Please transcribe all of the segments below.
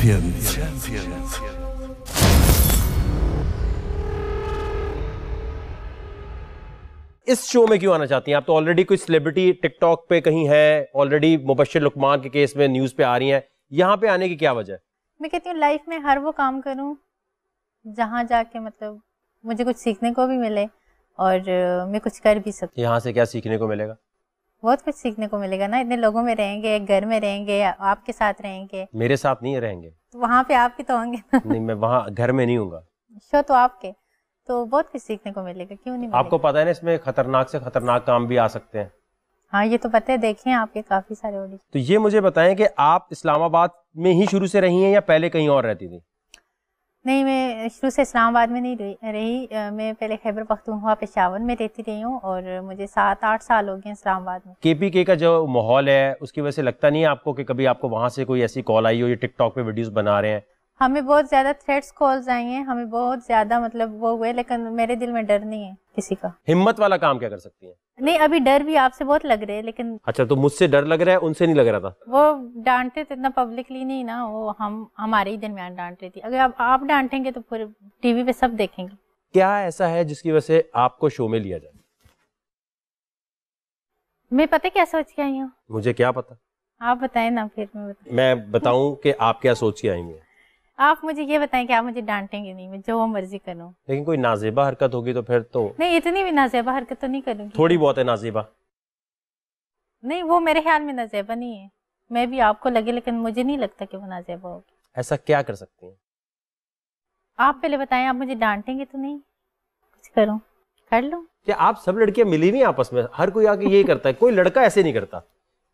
Champions. इस show में क्यों आना चाहती हैं आप? तो ऑलरेडी कोई सेलिब्रिटी टिकटॉक पे कहीं है, ऑलरेडी मुबश्शिर लुकमान के केस में न्यूज पे आ रही हैं, यहाँ पे आने की क्या वजह है? मैं कहती हूँ लाइफ में हर वो काम करूँ जहाँ जाके मतलब मुझे कुछ सीखने को भी मिले और मैं कुछ कर भी सकूँ। यहाँ से क्या सीखने को मिलेगा? बहुत कुछ सीखने को मिलेगा ना, इतने लोगों में रहेंगे, एक घर में रहेंगे, आपके साथ रहेंगे। मेरे साथ नहीं रहेंगे तो वहाँ पे आप भी तो होंगे ना। नहीं, मैं वहाँ घर में नहीं हूँगा। शो तो आपके, तो बहुत कुछ सीखने को मिलेगा, क्यों नहीं मिलेगा? आपको पता है ना इसमें खतरनाक से खतरनाक काम भी आ सकते हैं। हाँ ये तो पता है, देखे हैं आपके काफी सारे ऑडिशन। तो ये मुझे बताएं कि आप इस्लामाबाद में ही शुरू से रही हैं या पहले कहीं और रहती थी? नहीं, मैं शुरू से इस्लामाबाद में नहीं रही। मैं पहले खैबर पख्तूनख्वा पेशावर में रहती रही हूँ और मुझे 7-8 साल हो गए इस्लामाबाद में। केपीके का जो माहौल है उसकी वजह से लगता नहीं है आपको कि कभी आपको वहां से कोई ऐसी कॉल आई हो, ये टिकटॉक पे वीडियोस बना रहे हैं? हमें बहुत ज्यादा थ्रेट्स कॉल्स आई हैं, हमें बहुत ज्यादा मतलब वो हुए, लेकिन मेरे दिल में डर नहीं है किसी का। हिम्मत वाला काम क्या कर सकती हैं? नहीं, अभी डर भी आपसे बहुत लग रहे हैं, लेकिन अच्छा, तो मुझसे डर लग रहा है, उनसे नहीं लग रहा था? वो डांटते तो इतना पब्लिकली नहीं ना, वो हमारे ही दरमियान डांट रही थी। अगर आप डांटेंगे तो फिर टीवी पे सब देखेंगे। क्या ऐसा है जिसकी वजह से आपको शो में लिया जाए? मैं पता क्या सोच के आई हूँ? मुझे क्या पता, आप बताएं ना, फिर मैं बताऊं कि आप क्या सोच के आई हैं? आप मुझे ये बताएं कि आप मुझे डांटेंगे नहीं, मैं जो मर्जी करूं। लेकिन कोई नाजेबा हरकत होगी तो फिर तो। नहीं, इतनी भी नाजेबा हरकत तो नहीं करूंगी। थोड़ी बहुत है नाजेबा। नहीं, वो मेरे ख्याल में नाजेबा नहीं है। मैं भी आपको लगे, लेकिन मुझे नहीं लगता कि वो नाजेबा होगी। ऐसा क्या कर सकती हैं? आप पहले बताएं, आप मुझे डांटेंगे तो नहीं? कुछ करूं, कर लूं? क्या आप सब लड़कियां मिली हुई आपस में? हर कोई आके यही करता है, कोई लड़का ऐसे नहीं करता।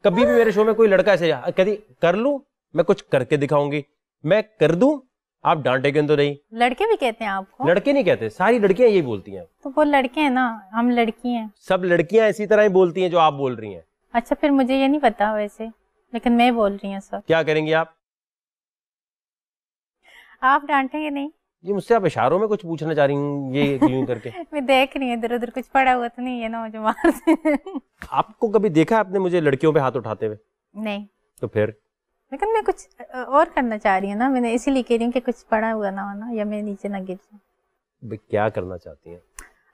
कभी भी मेरे शो में कोई लड़का ऐसे कहती कर लूं, मैं कुछ करके दिखाऊंगी, मैं कर दूं, आप डांटेंगे तो नहीं। लड़के भी कहते हैं आपको? लड़के नहीं कहते, सारी लड़कियां यही बोलती हैं। तो वो लड़के हैं ना, हम लड़की हैं। सब लड़कियां इसी तरह ही बोलती हैं जो आप बोल रही हैं। अच्छा, फिर मुझे ये नहीं पता वैसे, लेकिन मैं बोल रही हूँ सब। क्या करेंगी आप डांटेंगे नहीं? ये मुझसे आप इशारों में कुछ पूछना चाह रही हूँ, ये यूं करके? मैं देख रही हूँ इधर उधर, कुछ पड़ा हुआ तो नहीं है ना मुझे मारते? आपको कभी देखा आपने मुझे लड़कियों पे हाथ उठाते हुए? नहीं। तो फिर? लेकिन मैं कुछ और करना चाह रही हूँ ना, मैंने इसीलिए कह रही हूँ कि कुछ पड़ा हुआ ना हो ना, या मैं नीचे ना गिर जाऊँ। क्या करना चाहती हैं?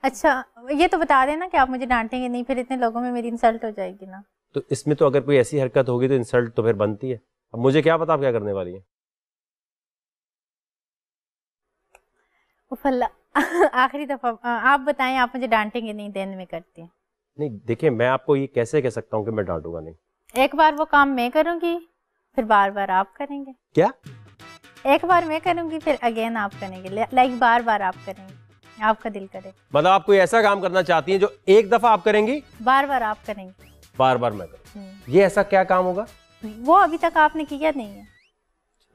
अच्छा, ये तो बता देना कि आप मुझे डांटेंगे नहीं, फिर इतने लोगों में मेरी इंसल्ट हो जाएगी ना। तो इसमें तो अगर कोई ऐसी हरकत होगी तो इंसल्ट तो फिर बनती है। अब मुझे क्या पता आप क्या करने वाली हैं? आखिरी दफा आप बताएं, आप मुझे डांटेंगे नहीं? देन में करती हूँ। नहीं देखिए, मैं आपको ये कैसे कह सकता हूँ कि मैं डांटूंगा नहीं? एक बार वो काम मैं करूंगी, फिर बार बार आप करेंगे। क्या? एक बार मैं करूंगी, फिर अगेन आप करेंगे, लाइक बार बार आप करेंगे, आपका दिल करे। मतलब आप कोई ऐसा काम करना चाहती हैं जो एक दफा आप करेंगी, बार बार आप करेंगे, बार बार मैं करूँ? ये ऐसा क्या काम होगा? वो अभी तक आपने किया नहीं है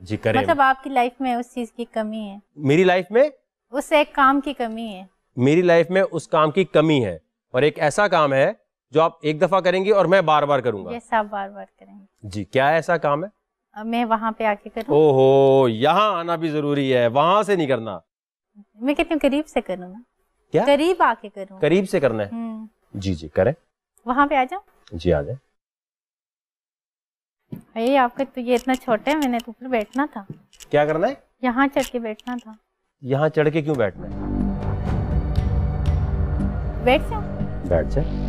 जी करें। मतलब आपकी लाइफ में उस चीज की कमी है, मेरी लाइफ में उस एक काम की कमी है। मेरी लाइफ में उस काम की कमी है, और एक ऐसा काम है जो आप एक दफा करेंगी और मैं बार बार करूंगा। ये सब बार बार करेंगे। जी, क्या ऐसा काम है? मैं वहां पे आके करूँ? ओहो, यहाँ आना भी जरूरी है, वहां से नहीं करना। मैं कहती हूँ करीब से करूँ ना। क्या? करीब आके करूँ। करीब से करना है? जी जी करें। वहां पे आ जाओ। जी आ जाए। ये आपका तो ये इतना छोटा है, मैंने तो ऊपर बैठना था। क्या करना है? यहाँ चढ़ के बैठना था। यहाँ चढ़ के क्यों बैठना है? बैठ जाओ। बैठ जाए।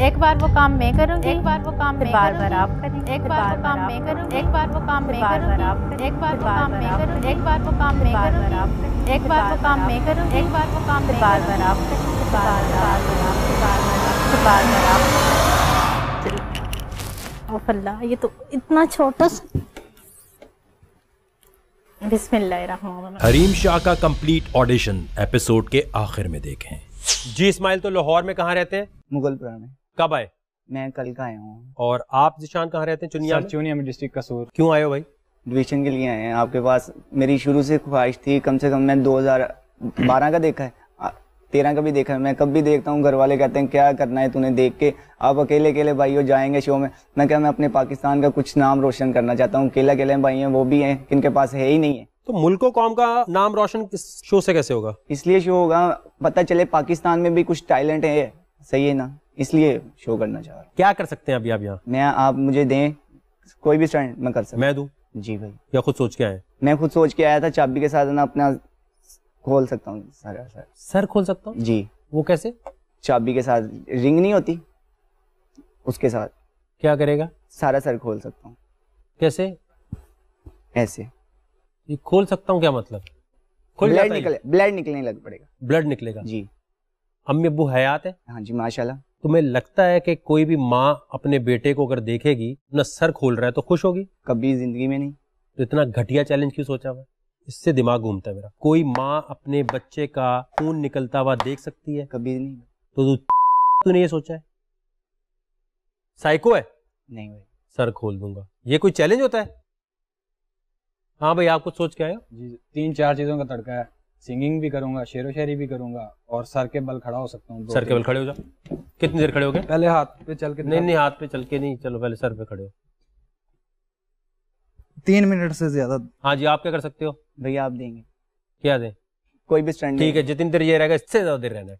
एक बार वो काम मैं करूंगी, एक बार वो काम मैं बार बार आप करेंगे, एक बार वो काम मैं करूंगी, एक बार वो काम मैं बार बार आप करेंगे, एक बार वो काम मैं करूंगी, एक बार वो काम मैं बार बार आप करेंगे, एक बार वो काम मैं करूंगी, एक बार वो काम मैं बार बार आप करेंगे, बार बार आप। ओह अल्लाह, ये तो इतना छोटा सा। बिस्मिल्लाहिर्रहमानिर्रहीम। हरीम शाह का कंप्लीट ऑडिशन एपिसोड के आखिर में देखें। जी इस्माइल, तो लाहौर में कहाँ रहते हैं? मुगलपुरा में। कब आए? मैं कल का आया हूँ। और आप जिशान कहाँ रहते हैं? चुनिया में? चुनिया में, डिस्ट्रिक्ट कसूर। क्यों आए हो भाई? एडमिशन के लिए आए हैं आपके पास। मेरी शुरू से ख्वाहिश थी, कम से कम मैं 2012 का देखा है, 13 का भी देखा है, मैं कब भी देखता हूँ घर वाले कहते हैं क्या करना है तूने देख के, आप अकेले अकेले भाई हो जाएंगे शो में। मैं क्या, मैं अपने पाकिस्तान का कुछ नाम रोशन करना चाहता हूँ। अकेले अकेले भाई हैं, वो भी हैं किनके पास है ही नहीं है। तो मुल्क कौम का नाम रोशन इस शो से कैसे होगा? इसलिए शो होगा, पता चले पाकिस्तान में भी कुछ टैलेंट है, सही है ना, इसलिए शो करना चाह रहा हूँ। क्या कर सकते हैं अभी आप यहाँ? मैं, आप मुझे दें कोई भी स्टैंड मैं कर सकता मैं दूं हूँ। जी भाई, या खुद सोच के आए? मैं खुद सोच के आया था, चाबी के साथ ना अपना खोल सकता हूँ सारा सर। सर खोल सकता हूँ? जी। वो कैसे? चाबी के साथ, रिंग नहीं होती उसके साथ क्या करेगा? सारा सर खोल सकता हूँ। कैसे? ऐसे ये खोल सकता हूँ क्या मतलब? खुल जाता है? ब्लड निकलने लग पड़ेगा। ब्लड निकलेगा? जी। अम्मी अब्बू हयात है? हाँ जी माशाल्लाह। तुम्हें लगता है कि कोई भी माँ अपने बेटे को अगर देखेगी अपना सर खोल रहा है तो खुश होगी? कभी जिंदगी में नहीं। तो इतना घटिया चैलेंज क्यों सोचा हुआ? इससे दिमाग घूमता है मेरा। कोई माँ अपने बच्चे का खून निकलता हुआ देख सकती है? कभी नहीं। तो तूने ये सोचा है? साइको है? नहीं भाई। सर खोल दूंगा, ये कोई चैलेंज होता है? हाँ भाई, आप कुछ सोच के आए हो? जी 3-4 चीजों का तड़का है। सिंगिंग भी करूंगा, शेरो शायरी भी करूंगा और सर के बल खड़ा हो सकता हूँ। सर के बल खड़े हो जाओ। कितनी देर खड़े हो गए? पहले हाथ पे चल के नहीं, हाथ पे चल के नहीं, चलो पहले सर पे खड़े हो। 3 मिनट से ज्यादा। हाँ जी, आप क्या कर सकते हो? भैया आप देंगे? क्या दें? कोई भी स्टैंड। ठीक है, जितनी देर ये रहेगा इससे ज्यादा देर रहना है।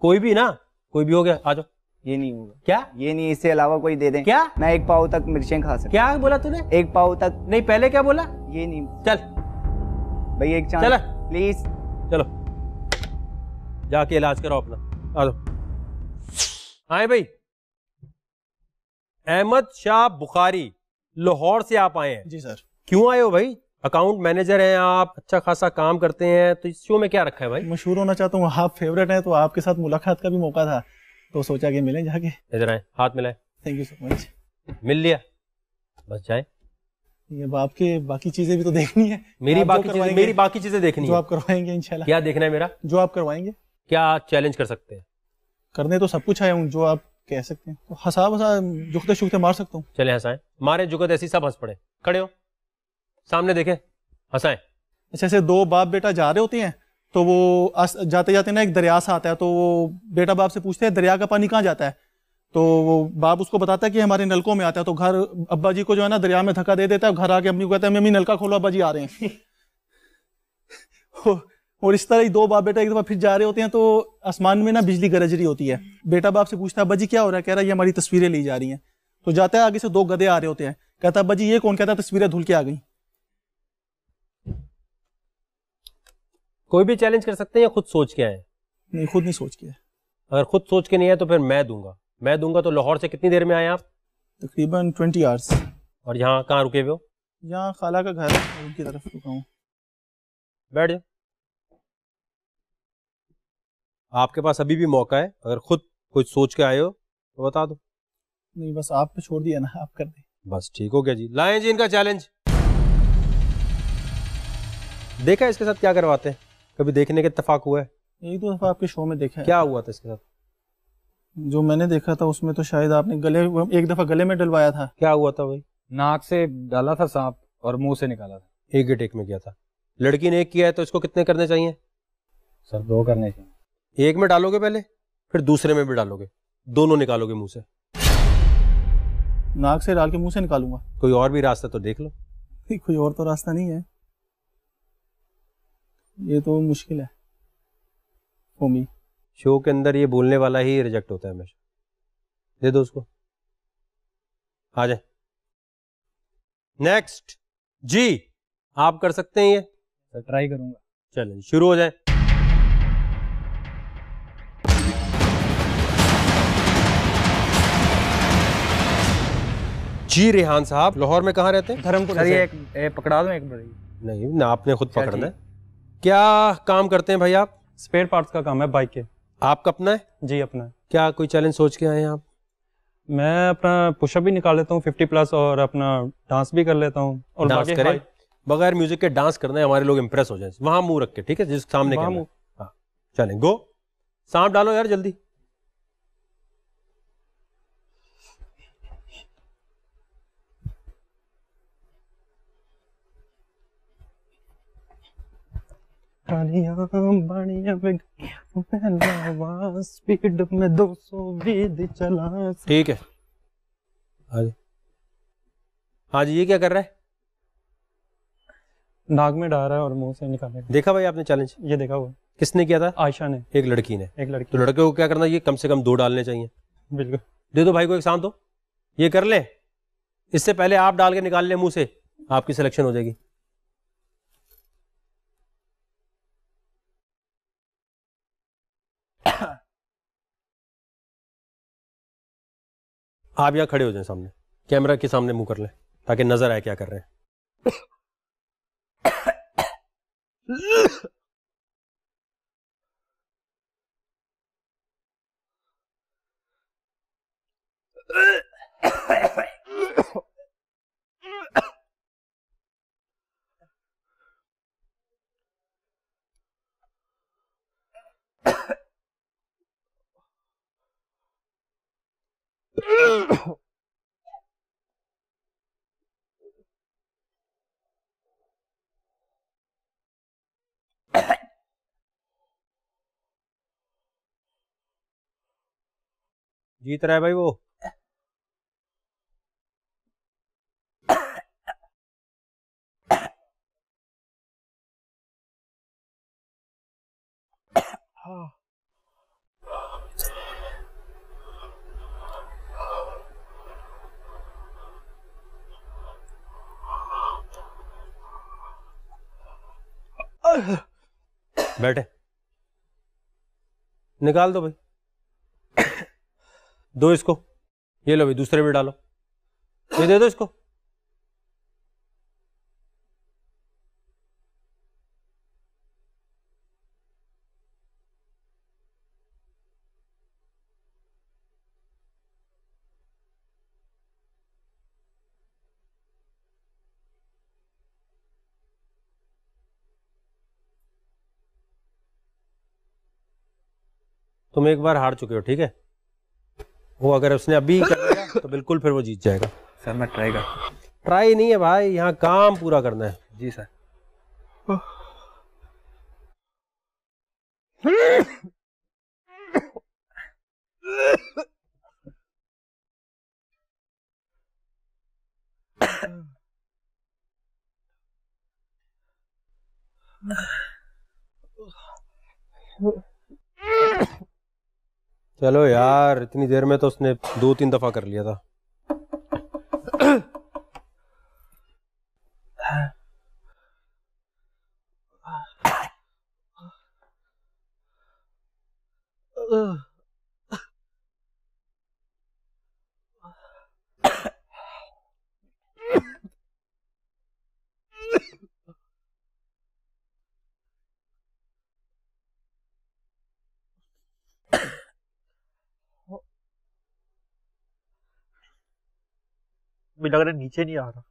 कोई भी ना, कोई भी हो गया, आ जाओ। ये नहीं होगा। क्या? ये नहीं, इससे अलावा कोई दे दें। क्या? मैं 1 पाव तक मिर्चें खा सकता। क्या बोला तूने? 1 पाव तक। नहीं, पहले क्या बोला? ये नहीं। चल भैया एक चल चांस प्लीज। चलो जाके इलाज करो अपना, आ जाओ। आए भाई, अहमद शाह बुखारी लाहौर से आप आए हैं? जी सर। क्यों आए हो भाई? अकाउंट मैनेजर हैं आप, अच्छा खासा काम करते हैं, तो इस शो में क्या रखा है भाई? मशहूर होना चाहता हूँ, आप फेवरेट हैं, तो आपके साथ मुलाकात का भी मौका था, तो सोचा कि मिलें जाके। इधर आए, हाथ मिलाए। Thank you so much. मिल लिया, बस जाए। ये आपके बाकी चीजें भी तो देखनी है। मेरी बाकी चीजें देखनी जो है। आप करवाएंगे इंशाल्लाह। क्या देखना है मेरा? जो आप करवाएंगे। क्या चैलेंज कर सकते हैं? करने तो सब कुछ आया हूँ, जो आप कह सकते हैं। तो हंसा जुगते शुगते मार सकता हूँ। चले हंसाएं, मारे जुगत ऐसी सब हंस पड़े। खड़े हो, सामने देखें, हंसाएं। अच्छा, ऐसे 2 बाप बेटा जा रहे होते हैं, तो वो जाते जाते ना एक दरिया सा आता है, तो वो बेटा बाप से पूछते हैं दरिया का पानी कहाँ जाता है, तो वो बाप उसको बताता है कि हमारे नलकों में आता है। तो घर अब्बा जी को जो है ना दरिया में धक्का दे देता है, घर आके अम्मी को कहता है मम्मी नलका खोलो, अब्बा जी आ रहे हैं। और इस तरह ही 2 बाप बेटा एक दफा फिर जा रहे होते हैं, तो आसमान में ना बिजली गरज रही होती है। बेटा बाप से पूछता है अब्बा जी क्या हो रहा है? कह रहा है ये हमारी तस्वीरें ली जा रही हैं। तो जाता है, आगे से 2 गधे आ रहे होते हैं, कहता है अब्बा जी ये कौन? कहता है तस्वीरें धुल के आ गई। कोई भी चैलेंज कर सकते हैं या खुद सोच के आए? नहीं, खुद नहीं सोच किया। अगर खुद सोच के नहीं है तो फिर मैं दूंगा। तो लाहौर से कितनी देर में आए आप? तकरीबन 20 आवर्स। और यहाँ कहाँ रुके हुए हो? यहाँ खाला का घर है, उनकी तरफ रुका हूँ। बैठ जाओ। आपके पास अभी भी मौका है, अगर खुद कुछ सोच के आए हो तो बता दो। नहीं, बस आप पे छोड़ दिया ना, आप कर दे। बस ठीक हो गया जी। लाएं जी इनका चैलेंज। देखा इसके साथ क्या करवाते हैं? कभी देखने के इत्तेफाक हुआ है? 1-2 दफा आपके शो में देखा है। क्या हुआ था इसके साथ? जो मैंने देखा था उसमें तो शायद आपने एक दफा गले में डलवाया था। क्या हुआ था भाई? नाक से डाला था सांप और मुंह से निकाला था। एक ही टेक में किया था। लड़की ने एक किया है तो इसको कितने करने चाहिए? सर 2 करने चाहिए। एक में डालोगे पहले, फिर दूसरे में भी डालोगे, दोनों निकालोगे मुंह से? नाक से डाल के मुंह से निकालूंगा। कोई और भी रास्ता तो देख लो। कोई और तो रास्ता नहीं है, ये तो मुश्किल है ओमी। शो के अंदर ये बोलने वाला ही रिजेक्ट होता है हमेशा। दे दो उसको, आ जाए। नेक्स्ट जी, आप कर सकते हैं ये? सर ट्राई करूंगा। चलें शुरू हो जाए। जी रेहान साहब, लाहौर में कहाँ रहते हैं? धर्मपुर। सर ये एक पकड़ा दूं एक बड़ी? नहीं ना, आपने खुद पकड़ना है। क्या काम करते हैं भाई आप? स्पेयर पार्ट्स का काम है बाइक के। आपका अपना है? जी अपना है। क्या कोई चैलेंज सोच के आए हैं आप? मैं अपना पुशअप भी निकाल लेता हूँ 50+ और अपना डांस भी कर लेता हूँ। और डांस करें? बगैर म्यूजिक के डांस करना है, हमारे लोग इंप्रेस हो जाए। वहां मुंह रख के, ठीक है, जिस सामने कैमरा। हाँ चलें, गो। सांप डालो यार जल्दी। बढ़िया स्पीड में 220 चला। ठीक है। हाँ जी, ये क्या कर रहा है? नाक में डाल रहा है और मुंह से निकाल रहा है। देखा भाई आपने चैलेंज? ये देखा हुआ। किसने किया था? आयशा ने। एक लड़की ने। एक लड़की। तो लड़के को क्या करना चाहिए? कम से कम 2 डालने चाहिए। बिल्कुल। दे दो भाई को एक सांस दो, ये कर ले। इससे पहले आप डाल के निकाल ले मुंह से, आपकी सिलेक्शन हो जाएगी। आप यहाँ खड़े हो जाएं सामने, कैमरा के सामने मुंह कर लें ताकि नजर आए क्या कर रहे हैं। जीत रहा है भाई वो। बैठे, निकाल दो भाई। दो इसको, ये लो भाई, दूसरे में डालो, ये दे दो इसको। तुम एक बार हार चुके हो, ठीक है? वो अगर उसने अभी कर लिया तो बिल्कुल फिर वो जीत जाएगा। सर मैं ट्राई कर। ट्राई नहीं है भाई, यहाँ काम पूरा करना है। जी सर। चलो यार, इतनी देर में तो उसने 2-3 दफा कर लिया था। मुझे लग रहा है नीचे नहीं आ रहा।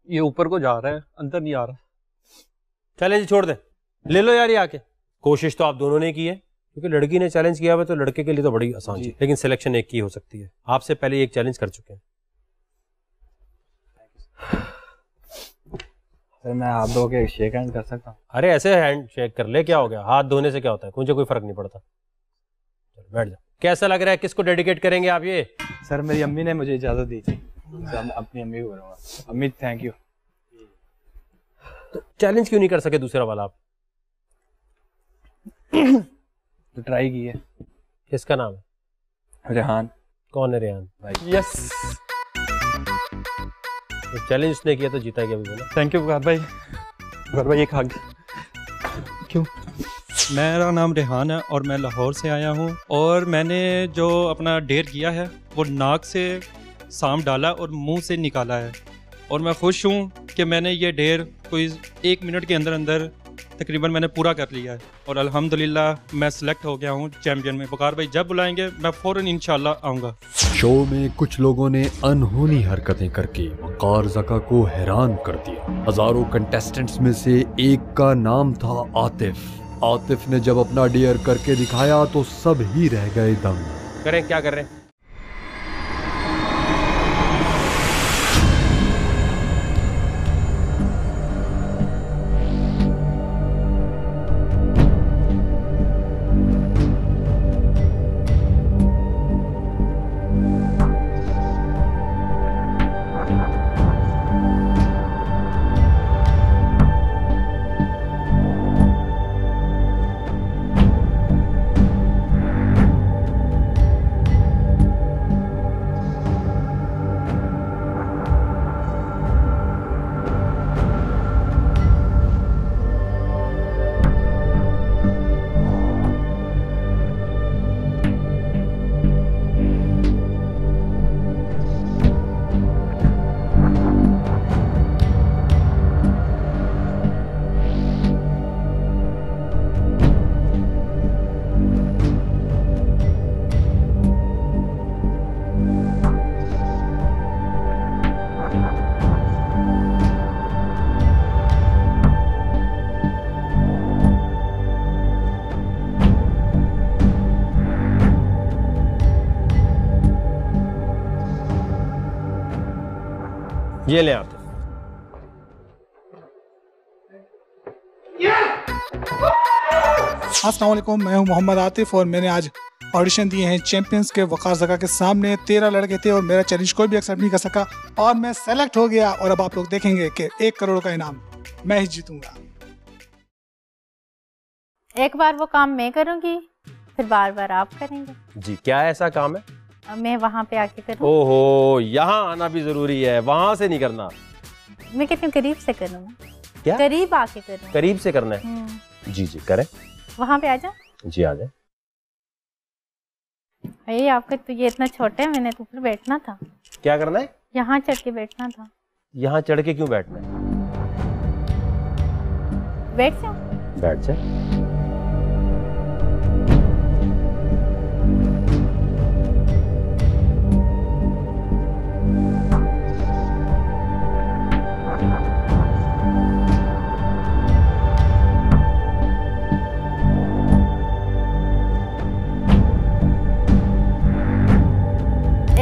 ये ऊपर को जा रहा है, अंदर नहीं आ रहा। चैलेंज छोड़ दे, ले लो यार ये आके। कोशिश तो आप दोनों ने की है, क्योंकि लड़की ने चैलेंज किया हुआ तो लड़के के लिए तो बड़ी आसान है, लेकिन सिलेक्शन एक की हो सकती है। आपसे पहले एक चैलेंज कर चुके हैं। सर मैं हाथ धो के शेक हैंड कर सकता हूँ? अरे ऐसे हैंड शेक कर ले, क्या हो गया? हाथ धोने से क्या होता है? मुझे कोई फर्क नहीं पड़ता। चलो बैठ जा। कैसा लग रहा है? किसको डेडिकेट करेंगे आप ये? सर मेरी अम्मी ने मुझे इजाजत दी थी, तो मैं अपनी अम्मी को करूँगा। अम्मी थैंक यू। तो चैलेंज क्यों नहीं कर सके दूसरा वाला आप? तो ट्राई की है। किसका नाम है? रेहान। कौन है रेहान भाई? यस, तो चैलेंज उसने किया तो जीता गया भी बोला। थैंक यू भाई। भाई एक हग। क्यों? मेरा नाम रेहान है और मैं लाहौर से आया हूँ। और मैंने जो अपना डेर किया है वो नाक से सांप डाला और मुंह से निकाला है। और मैं खुश हूँ कि मैंने ये डेर कोई 1 मिनट के अंदर अंदर तकरीबन मैंने पूरा कर लिया है। और अल्हम्दुलिल्लाह मैं सिलेक्ट हो गया हूँ चैम्पियन में। वकार भाई जब बुलाएंगे मैं फ़ौरन इंशाल्लाह आऊँगा। शो में कुछ लोगों ने अनहोनी हरकतें करके वकार ज़का को हैरान कर दिया। हजारों कंटेस्टेंट्स में से एक का नाम था आतिफ। आतिफ ने जब अपना डेयर करके दिखाया तो सब ही रह गए दंग। करें क्या कर रहे हैं? ये ले आते। अस्सलाम वालेकुम, मैं हूं मोहम्मद आतिफ और मैंने आज ऑडिशन दिए हैं चैंपियंस के। वकार ज़का के सामने 13 लड़के थे और मेरा चैलेंज कोई भी एक्सेप्ट नहीं कर सका और मैं सेलेक्ट हो गया। और अब आप लोग देखेंगे कि 1 करोड़ का इनाम मैं ही जीतूंगा। एक बार वो काम मैं करूंगी, फिर बार बार आप करेंगे। जी, क्या ऐसा काम है? मैं वहाँ पे आके करूँ। ओहो, यहाँ आना भी जरूरी है, वहां से नहीं करना। मैं कहती हूँ करीब से करूँगा। क्या? करीब आके करूँ। करीब से करना है? जी जी करें। वहाँ पे आ जाओ। जी आ जाए। भाई आपका तो ये इतना छोटा है, मैंने तो ऊपर बैठना था। क्या करना है? यहाँ चढ़ के बैठना था। यहाँ चढ़ के क्यों बैठना है? बैठ जाओ। बैठ जाए।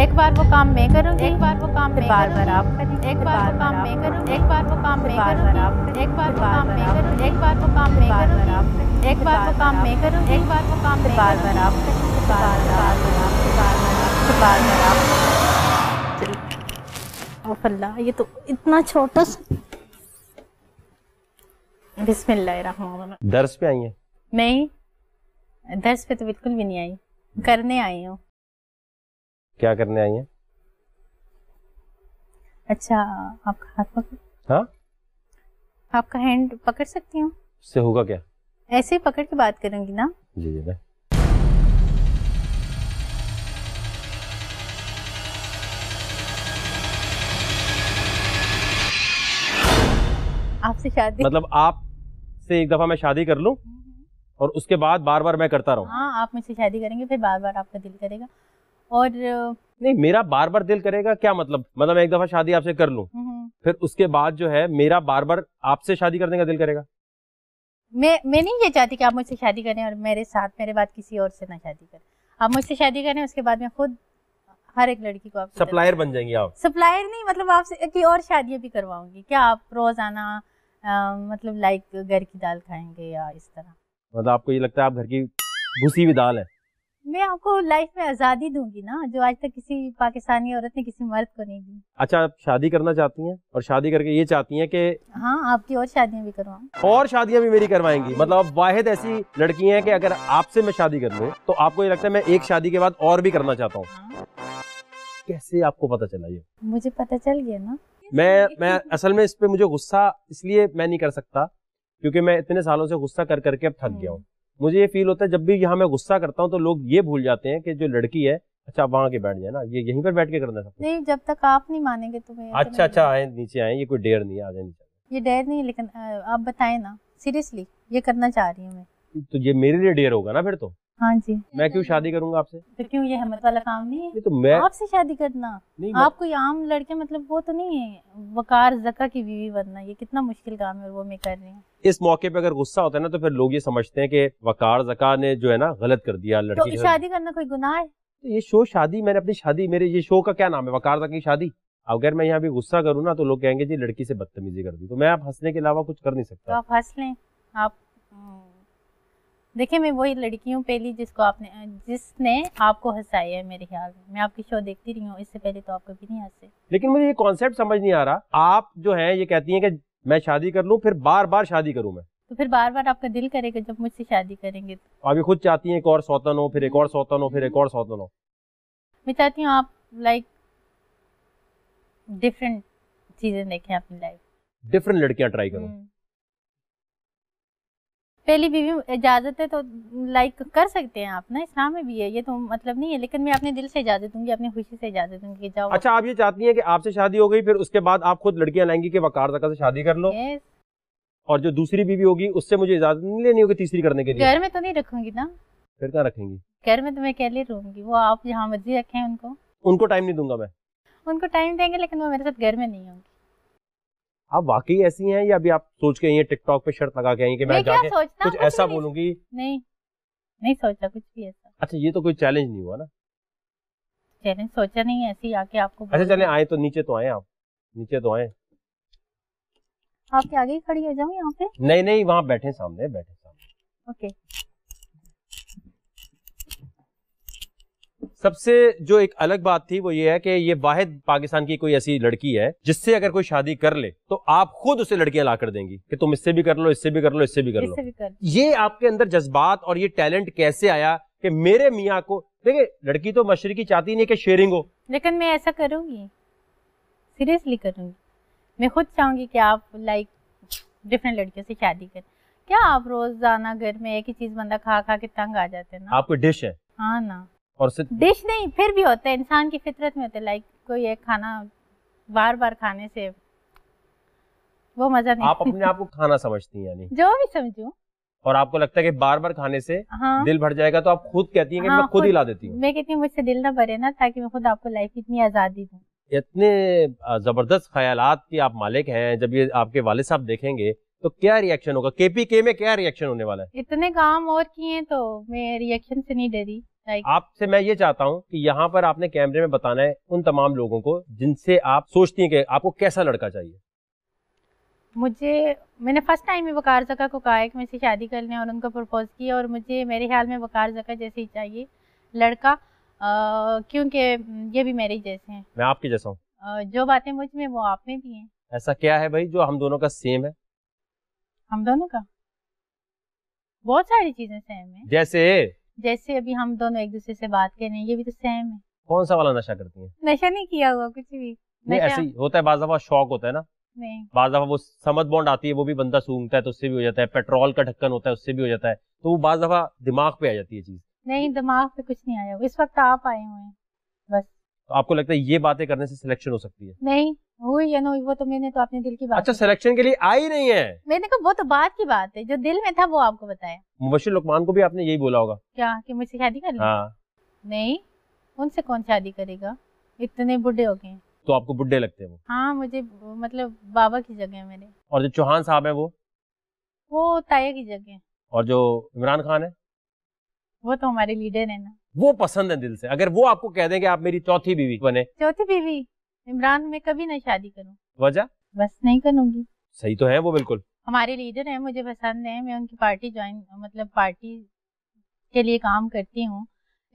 एक बार वो काम मैं करूँगी, एक बार वो काम मैं बार बार आप करेंगे। एक बार वो काम मैं करूँगी, एक बार वो काम मैं बार बार आप करेंगे। एक बार वो काम मैं करूँगी, एक बार वो काम मैं बार बार आप करेंगे। एक बार वो काम मैं करूँगी, एक बार वो काम मैं बार बार आप करेंगे। बार बार आप। ओह अल्लाह, ये तो इतना छोटा सा। बिस्मिल्लाहिर्रहमानिर्रहीम। दर्स पे आई हैं? नहीं, दर्स पे तो बिल्कुल भी नहीं आई, करने आई हूँ। क्या करने आई हैं? अच्छा, आपका हाथ पकड़। हाँ, आपका हैंड पकड़ सकती हूँ? उससे होगा क्या? ऐसे ही पकड़ के बात करूंगी ना। जी जी। आपसे शादी? मतलब आप से एक दफा मैं शादी कर लूं और उसके बाद बार बार मैं करता रहूं? हाँ, आप मुझसे शादी करेंगे, फिर बार बार आपका दिल करेगा। और नहीं, मेरा बार बार दिल करेगा क्या मतलब? मतलब मैं एक दफा शादी आपसे कर लूं, फिर उसके बाद जो है मेरा बार बार आपसे शादी करने का दिल करेगा? मैं नहीं ये चाहती कि आप मुझसे शादी करें और मेरे साथ मेरे बाद किसी और से ना शादी करें। आप मुझसे शादी करें, उसके बाद मैं खुद हर एक लड़की को आप सप्लायर बन जाएंगी आप? सप्लायर नहीं, मतलब आपसे की और शादियां भी करवाऊंगी। क्या आप रोजाना मतलब लाइक घर की दाल खाएंगे या इस तरह? मतलब आपको ये लगता है आप घर की भूसी हुई दाल है? मैं आपको लाइफ में आजादी दूंगी ना, जो आज तक किसी पाकिस्तानी औरत ने किसी मर्द को नहीं दी। अच्छा, आप शादी करना चाहती हैं और शादी करके ये चाहती हैं कि हाँ, आपकी और शादियां भी करवाऊं? और शादियां भी मेरी करवाएंगी? मतलब आप वाहिद ऐसी लड़की हैं कि अगर आपसे मैं शादी कर लूं तो आपको ये लगता है मैं एक शादी के बाद और भी करना चाहता हूँ? हाँ। कैसे आपको पता चला ये? मुझे पता चल गया ना। मैं असल में इस पे मुझे गुस्सा इसलिए मैं नहीं कर सकता क्योंकि मैं इतने सालों से गुस्सा कर करके अब थक गया हूँ। मुझे ये फील होता है जब भी यहाँ मैं गुस्सा करता हूँ तो लोग ये भूल जाते हैं कि जो लड़की है, अच्छा आप वहाँ के बैठ जाए ना, ये यहीं पर बैठ के करना है सब कुछ। नहीं, जब तक आप नहीं मानेंगे तो मैं अच्छा आए नीचे आए, ये कोई डेयर नहीं है, आ जाए नीचे। ये डेयर नहीं है, लेकिन आप बताएं ना, सीरियसली ये करना चाह रही हूँ मैं। तो ये मेरे लिए डेयर होगा ना फिर तो। हाँ जी। मैं क्यों शादी करूंगा आपसे? तो क्यों, ये हिम्मत वाला काम नहीं है? नहीं तो मैं आपसे शादी करना, आप कोई आम लड़के मतलब वो तो नहीं है, वकार ज़का की बीवी बनना, ये कितना मुश्किल काम है और वो मैं कर रही हूँ। इस मौके पे अगर गुस्सा होता है ना तो फिर लोग ये समझते हैं कि वकार ज़का ने जो है ना गलत कर दिया लड़की तो शादी करना कोई गुनाह है? तो ये शो शादी, मैंने अपनी शादी, मेरे ये शो का क्या नाम है, वकार ज़का की शादी। अगर मैं यहाँ भी गुस्सा करूँ ना तो लोग कहेंगे जी लड़की से बदतमीजी कर दी, तो मैं आप हंसने के अलावा कुछ कर नहीं सकता। तो आप हंस लें। आप देखिए, मैं वही लड़की हूँ पहली जिसने आपको हंसाया है मेरे ख्याल में। मैं आपकी शो देखती रही हूँ, इससे पहले तो आप कभी नहीं हंसे। लेकिन मुझे ये कॉन्सेप्ट समझ नहीं आ रहा, आप जो है ये कहती हैं कि मैं शादी कर लूँ फिर बार बार शादी करूँ मैं, तो फिर बार बार आपका दिल करेगा जब मुझसे शादी करेंगे तो। आप ये खुद चाहती हैं एक और सौतन हो, फिर एक और सौतन हो, फिर एक और सौतन हो। मैं चाहती हूँ आप लाइक डिफरेंट चीजें देखें अपनी लाइफ, डिफरेंट लड़कियां ट्राई करूँ। पहली बीवी इजाजत है तो लाइक कर सकते हैं आप ना, इस्लाम में भी है, ये तो मतलब नहीं है, लेकिन मैं अपने दिल से इजाजत दूंगी, अपनी खुशी से इजाजत दूंगी कि जाओ। अच्छा, आप ये चाहती हैं कि आपसे शादी हो गई फिर उसके बाद आप खुद लड़कियां लाएंगी कि वकार ज़का से शादी कर लो, और जो दूसरी बीवी होगी उससे मुझे इजाजत नहीं लेनी होगी तीसरी करने के लिए? घर में तो नहीं रखूंगी ना। फिर कहाँ रखेंगी? घर में तो मैं अकेले रहूंगी, वो आप जहाँ मर्जी रखें उनको टाइम नहीं दूंगा मैं। उनको टाइम देंगे लेकिन वो मेरे साथ घर में नहीं होंगी। आप वाकई ऐसी हैं या अभी आप सोच के ये टिकटॉक पे शर्त लगा के आई कि मैं जाके कुछ ऐसा बोलूंगी? नहीं सोचा कुछ भी ऐसा। अच्छा, ये तो कोई चैलेंज नहीं हुआ ना? चैलेंज सोचा नहीं है, ऐसे ही आके आपको। अच्छा चले आए तो नीचे तो आए, आप नीचे तो आए। आपके आगे ही खड़ी हो जाऊं यहाँ पे? नहीं, वहां बैठे सामने, बैठे सामने। ओके। सबसे जो एक अलग बात थी वो ये है कि ये वाहिद पाकिस्तान की कोई ऐसी लड़की है जिससे अगर कोई शादी कर ले तो आप खुद उसे लड़कियां ला कर देंगी कि तुम इससे भी कर लो, इससे भी कर लो, इससे भी कर लो। ये आपके अंदर जज्बात और ये टैलेंट कैसे आया कि मेरे मियाँ को? देखिए, लड़की तो मशरकी चाहती नहीं कि शेयरिंग हो, लेकिन मैं ऐसा करूंगी, सीरियसली करूंगी। मैं खुद चाहूंगी कि आप लाइक डिफरेंट लड़कियों से शादी करें। क्या आप रोजाना घर में एक ही चीज बंदा खा खा के तंग आ जाते हैं ना? आपको डिश है। हाँ ना, और डिश नहीं, फिर भी होता है, इंसान की फितरत में होता है, लाइक कोई एक खाना बार बार खाने से वो मजा नहीं। आप अपने आप को खाना समझती हैं यानी? जो भी समझूं। और आपको लगता है कि बार बार खाने से हाँ, दिल भर जाएगा तो आप खुद कहती हैं कि मैं खुद ही ला देती हूँ। मैं कहती हूँ मुझसे दिल ना भरे ना, ताकि मैं खुद आपको लाइफ की इतनी आजादी दूं। इतने जबरदस्त ख्यालात की आप मालिक हैं, जब ये आपके वालिद साहब देखेंगे तो क्या रिएक्शन होगा? केपीके में क्या रिएक्शन होने वाला है? इतने काम और किए हैं तो मैं रिएक्शन से नहीं डरी। आपसे मैं ये चाहता हूँ कि यहाँ पर आपने कैमरे में बताना है उन तमाम लोगों को जिनसे आप सोचती हैं कि आपको कैसा लड़का चाहिए। मैंने फर्स्ट टाइम ही वकार ज़का को कहा है कि मुझसे शादी कर लें और उनको प्रपोज किया, और मुझे मेरे ख्याल में वकार ज़का जैसे ही चाहिए लड़का, क्योंकि ये भी मेरे ही जैसे हैं। मैं आपके जैसा हूँ। जो बातें मुझ में वो आप में भी हैं। ऐसा क्या है भाई जो हम दोनों का सेम है? हम दोनों का बहुत सारी चीजें सेम है। जैसे अभी हम दोनों एक दूसरे से बात कर रहे हैं, ये भी तो सेम है। कौन सा वाला नशा करती हैं? नशा नहीं किया हुआ कुछ भी। नहीं, ऐसे ही होता है, बाज़ दफा शौक होता है ना। नहीं, बाज़ दफा वो समद बॉन्ड आती है, वो भी बंदा सूंघता है तो उससे भी हो जाता है। पेट्रोल का ढक्कन होता है, उससे भी हो जाता है। तो वो बाज़ दफा दिमाग पे आ जाती है चीज। नहीं, दिमाग पे कुछ नहीं आया, इस वक्त आप आए हुए हैं बस। तो आपको लगता है ये बातें करने से सिलेक्शन हो सकती है? नहीं हुई या नहीं, वो तो मैंने तो अपने दिल की बात। अच्छा, सिलेक्शन के लिए आई नहीं है? मैंने कहा वो तो बात की बात है, जो दिल में था वो आपको बताया। मुबशिर लुकमान को भी आपने यही बोला होगा क्या कि मुझसे शादी कर ले? हाँ। नहीं, उनसे कौन शादी करेगा, इतने बुढ़े हो गए। तो आपको बुढ़े लगते हैं वो? हाँ, मुझे मतलब बाबा की जगह है मेरे। और जो चौहान साहब है वो ताया की जगह। और जो इमरान खान है वो तो हमारे लीडर है ना। वो पसंद है दिल से। अगर वो आपको कह दें कि आप मेरी चौथी बीवी बने। चौथी बीवी? इमरान में कभी ना शादी करूं। वजह? बस नहीं करूंगी। सही तो है वो, बिल्कुल हमारे लीडर हैं, मुझे पसंद है, मैं उनकी पार्टी पार्टी के लिए काम करती हूँ,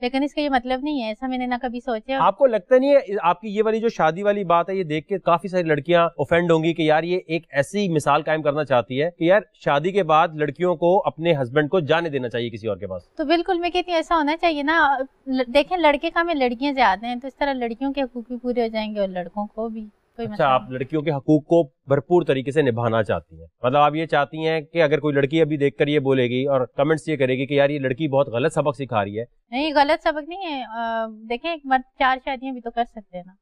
लेकिन इसका ये मतलब नहीं है, ऐसा मैंने ना कभी सोचा। आपको लगता नहीं है आपकी ये वाली जो शादी वाली बात है, ये देख के काफी सारी लड़कियां ऑफेंड होंगी कि यार ये एक ऐसी मिसाल कायम करना चाहती है कि यार शादी के बाद लड़कियों को अपने हस्बैंड को जाने देना चाहिए किसी और के पास? तो बिल्कुल मैं कहती हूँ ऐसा होना चाहिए ना। देखें, लड़के काम में लड़कियां ज्यादा हैं, तो इस तरह लड़कियों के हकूक भी पूरे हो जाएंगे और लड़कों को भी। कोई अच्छा, मसला आप लड़कियों के हकूक को भरपूर तरीके से निभाना चाहती हैं, मतलब आप ये चाहती हैं कि अगर कोई लड़की अभी देखकर ये बोलेगी और कमेंट्स ये करेगी कि यार ये लड़की बहुत गलत सबक सिखा रही है। नहीं, गलत सबक नहीं है। देखें, एक मर्द 4 शादियां भी तो कर सकते हैं ना,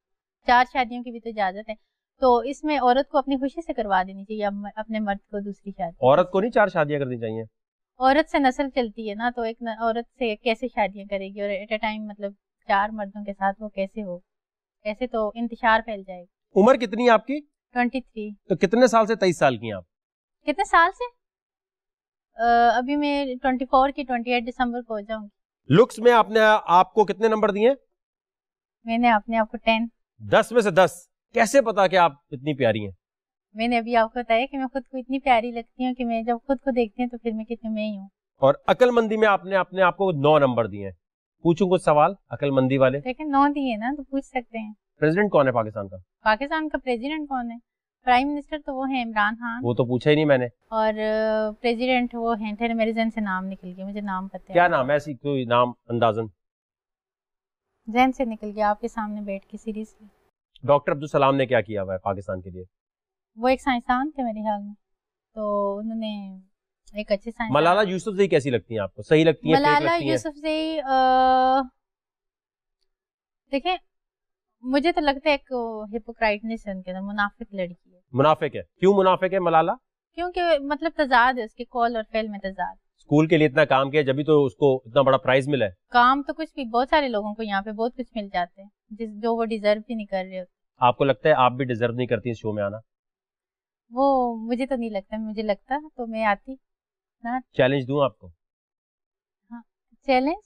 4 शादियों की भी तो इजाजत है। तो इसमें औरत को अपनी खुशी से करवा देनी चाहिए अपने मर्द को दूसरी शादी। औरत को नहीं 4 शादियां करनी चाहिए। औरत से नस्ल चलती है ना, तो एक औरत से कैसे शादियां करेगी और एट अ टाइम मतलब 4 मर्दों के साथ वो कैसे हो, ऐसे तो इंतशार फैल जाएगा। उम्र कितनी है आपकी? 23। तो कितने साल से 23 साल की हैं आप? कितने साल से? अभी मैं 24 की 28 दिसंबर को हो जाऊंगी। लुक्स में आपने आपको कितने नंबर दिए? मैंने अपने आप को 10 में से 10। कैसे पता कि आप इतनी प्यारी हैं? मैंने अभी आपको बताया कि मैं खुद को इतनी प्यारी लगती हूँ कि मैं जब खुद को देखती हूँ तो फिर मैं कितनी मैं ही हूँ। और अकलमंदी में आपने अपने आप को 9 नंबर दिए हैं। पूछूं कुछ सवाल अकलमंदी वाले? लेकिन 9 दिए ना, तो पूछ सकते हैं। प्रेसिडेंट कौन है पाकिस्तान का? पाकिस्तान का प्रेसिडेंट कौन है? प्राइम मिनिस्टर तो वो है इमरान खान। वो तो पूछा ही नहीं मैंने। और प्रेसिडेंट वो हैं, थे मेरे जहन से नाम निकल गया, मुझे नाम पता है। क्या नाम है? ऐसी कोई नाम अंदाजन जहन से निकल गया आपके सामने बैठ के सीरियसली। डॉक्टर अब्दुल सलाम ने क्या किया हुआ है पाकिस्तान के लिए? वो एक साइंसदान थे मेरे ख्याल में, तो उन्होंने एक अच्छे साइंस। मलाला यूसुफजई कैसी लगती हैं आपको? सही लगती हैं? मलाला यूसुफजई देखें, मुझे तो लगता है एक हिपोक्राइटनेस है उनके अंदर, मुनाफिक लड़की है। मुनाफिक है? क्यों मुनाफिक है मलाला? क्योंकि मतलब तजाद है उसके, कॉल और फेल में तजाद। स्कूल के लिए इतना काम किया जब भी तो उसको इतना बड़ा प्राइज मिला है। काम तो कुछ भी, बहुत सारे लोगों को यहाँ पे बहुत कुछ मिल जाते हैं जो वो डिजर्व भी नहीं कर रहे होते। आपको लगता है आप भी डिजर्व नहीं करती इस शो में आना? वो मुझे तो नहीं लगता, मुझे लगता तो मैं आती ना। चैलेंज दूं आपको? हाँ, चैलेंज।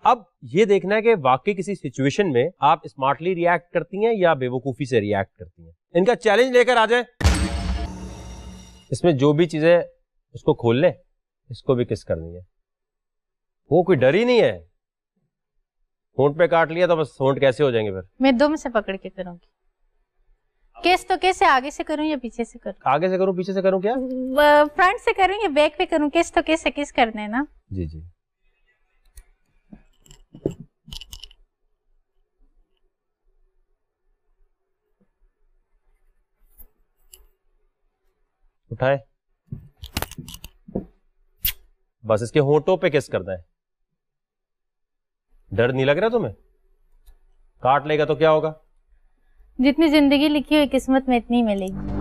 अब ये देखना है कि वाकई किसी सिचुएशन में आप स्मार्टली रिएक्ट करती हैं या बेवकूफी से रिएक्ट करती हैं। इनका चैलेंज लेकर आ जाए। इसमें जो भी चीजें उसको खोल ले, इसको भी किस करनी है। वो कोई डर ही नहीं है। होंठ पे काट लिया तो बस होंठ कैसे हो जाएंगे फिर? मैं दुम से पकड़ के करूंगी। किस तो कैसे, आगे से करूं या पीछे से करूं? आगे से करूं, पीछे से करूं? क्या फ्रंट से करूं या बैक पे करूं? किस तो कैसे, किस करने ना। जी जी। उठाए, बस इसके होंठों पे किस करना है। डर नहीं लग रहा तुम्हें? काट लेगा तो क्या होगा? जितनी जिंदगी लिखी हुई किस्मत में इतनी मिलेगी।